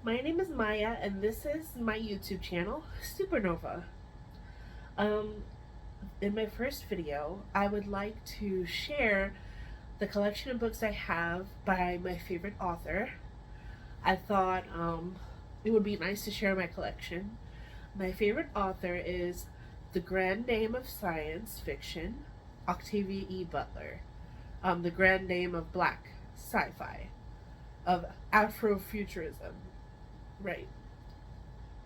My name is Maya, and this is my YouTube channel, Supernova. Um, in my first video, I would like to share the collection of books I have by my favorite author. I thought it would be nice to share my collection. My favorite author is the grand name of science fiction, Octavia E. Butler. The grand name of black sci-fi, of Afrofuturism. Right.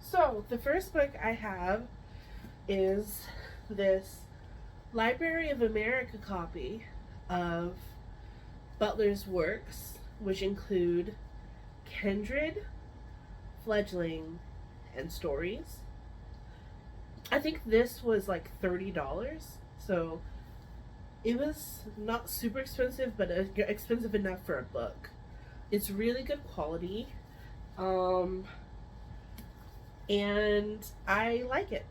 So, the first book I have is this Library of America copy of Butler's works, which include Kindred, Fledgling, and Stories. I think this was like $30, so it was not super expensive, but expensive enough for a book. It's really good quality. And I like it.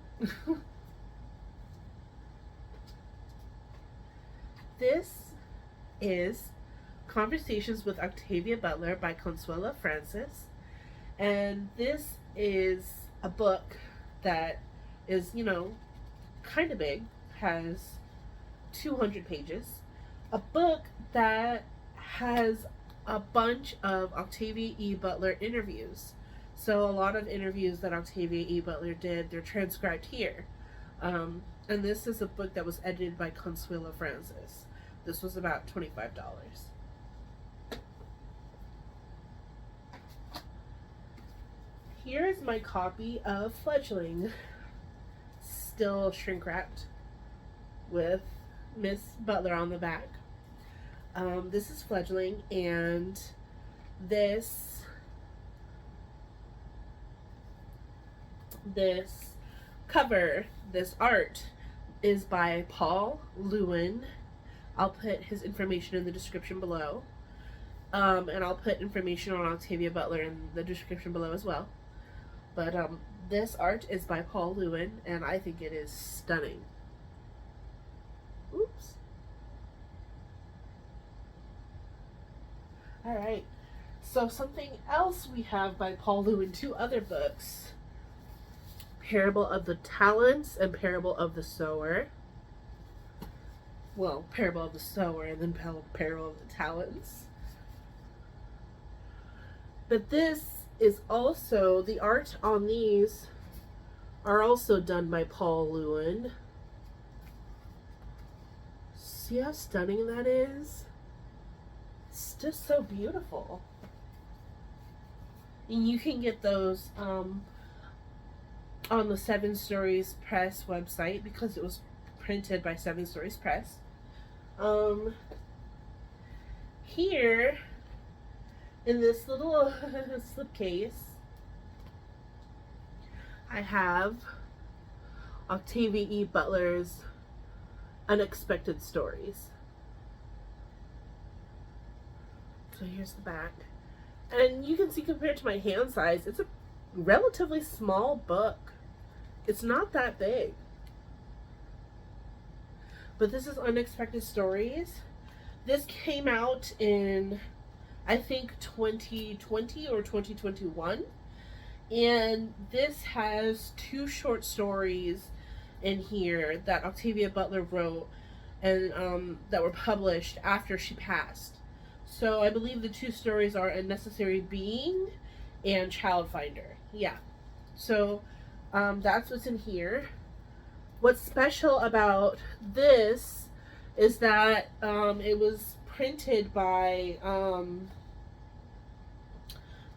This is Conversations with Octavia Butler by Consuela Francis. And this is a book that is, kind of big, has 200 pages. A book that has a bunch of Octavia E. Butler interviews. So a lot of interviews that Octavia E. Butler did, they're transcribed here. And this is a book that was edited by Consuela Francis. This was about $25. Here's my copy of Fledgling, still shrink wrapped with Miss Butler on the back. This is Fledgling, and this cover, this art, is by Paul Lewin. I'll put his information in the description below. And I'll put information on Octavia Butler in the description below as well. But this art is by Paul Lewin, and I think it is stunning. Oops. Alright, so something else we have by Paul Lewin, two other books. Parable of the Talents and Parable of the Sower. Well, Parable of the Sower and then Parable of the Talents. But this is also, the art on these are also done by Paul Lewin. See how stunning that is? It's just so beautiful. And you can get those on the Seven Stories Press website because it was printed by Seven Stories Press. Here in this little slipcase, I have Octavia E. Butler's Unexpected Stories. So here's the back. And you can see, compared to my hand size, it's a relatively small book. It's not that big. But this is Unexpected Stories. This came out in, I think, 2020 or 2021. And this has two short stories in here that Octavia Butler wrote and that were published after she passed. So I believe the two stories are A Necessary Being and Child Finder. Yeah. So that's what's in here. What's special about this is that it was printed by,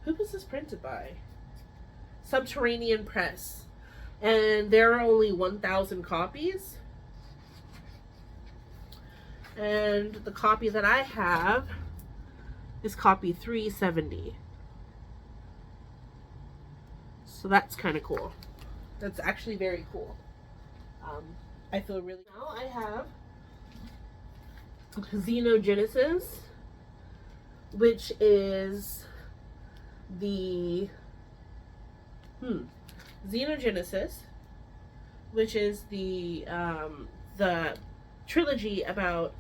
who was this printed by? Subterranean Press. And there are only 1,000 copies. And the copy that I have is copy 370. So that's kind of cool. That's actually very cool. I feel really... Now I have Xenogenesis, which is the... Xenogenesis, which is the trilogy about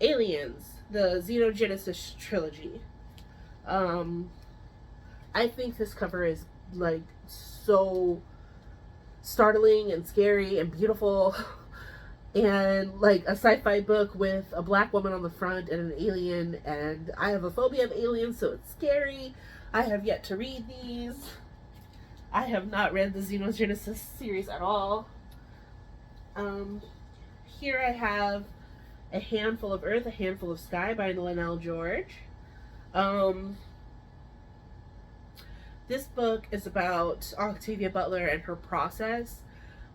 aliens, the Xenogenesis trilogy. I think this cover is like so startling and scary and beautiful, and like a sci-fi book with a black woman on the front and an alien, and I have a phobia of aliens, so it's scary. I have yet to read these. I have not read the Xenogenesis series at all. Here I have A Handful of Earth, A Handful of Sky by Lynelle George. This book is about Octavia Butler and her process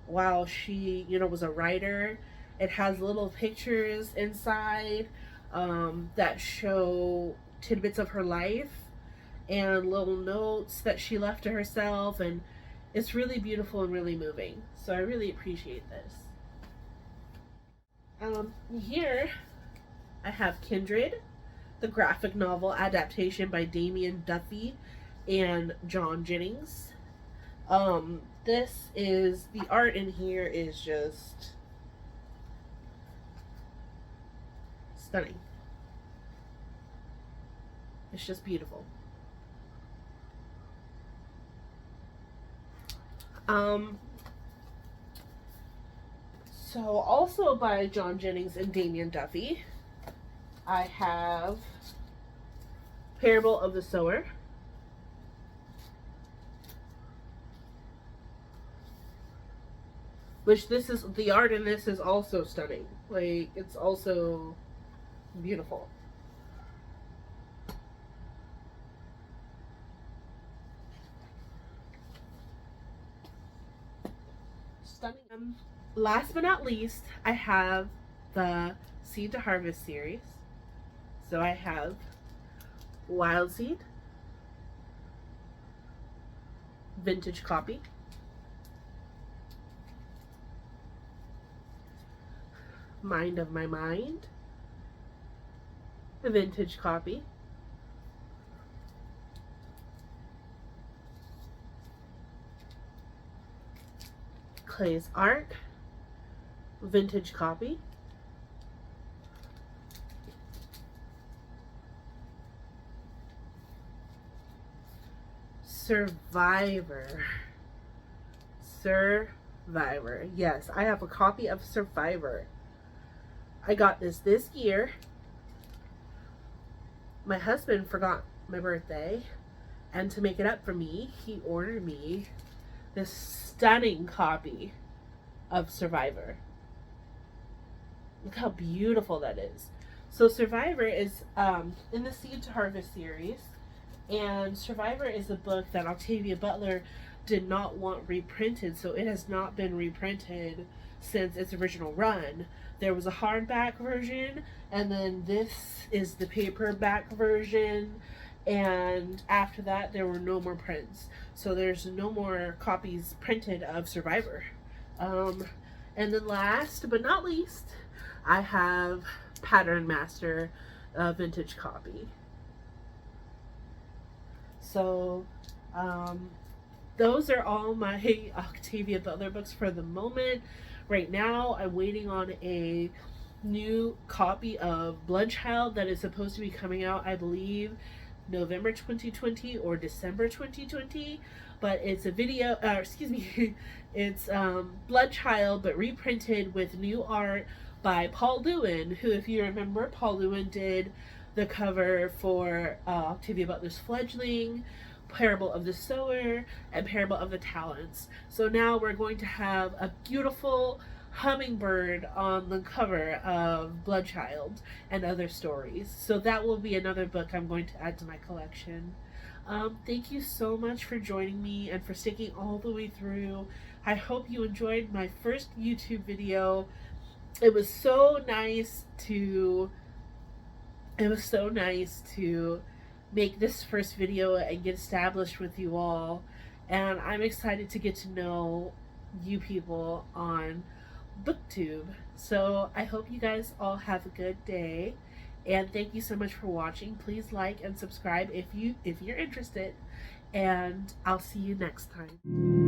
while she, was a writer. It has little pictures inside that show tidbits of her life and little notes that she left to herself, and it's really beautiful and really moving. So I really appreciate this. Here I have Kindred, the graphic novel adaptation by Damian Duffy and John Jennings. The art in here is just stunning. It's just beautiful. So also by John Jennings and Damian Duffy, I have Parable of the Sower. Which the art in this is also stunning. Like, it's also beautiful. Stunning. Last but not least, I have the Seed to Harvest series. So I have Wild Seed, vintage copy, Mind of My Mind, a vintage copy, Clay's Ark, vintage copy, Survivor. Yes, I have a copy of Survivor. I got this year. My husband forgot my birthday, and to make it up for me, he ordered me this stunning copy of Survivor. Look how beautiful that is. So Survivor is in the Seed to Harvest series, and Survivor is a book that Octavia Butler did not want reprinted, so it has not been reprinted since its original run. There was a hardback version, and then this is the paperback version, and after that there were no more prints. So there's no more copies printed of Survivor. And then last but not least, I have Pattern Master, vintage copy. So those are all my Octavia Butler books for the moment. Right now, I'm waiting on a new copy of Bloodchild that is supposed to be coming out, I believe, November 2020 or December 2020. But it's a video, it's Bloodchild, but reprinted with new art by Paul Lewin, who, if you remember, Paul Lewin did the cover for Octavia Butler's Fledgling, Parable of the Sower, and Parable of the Talents. So now we're going to have a beautiful hummingbird on the cover of Bloodchild and other stories. So that will be another book I'm going to add to my collection. Thank you so much for joining me and for sticking all the way through. I hope you enjoyed my first YouTube video. It was so nice to make this first video and get established with you all, and I'm excited to get to know you people on booktube. So I hope you guys all have a good day, and thank you so much for watching. Please like and subscribe if you're interested, and I'll see you next time.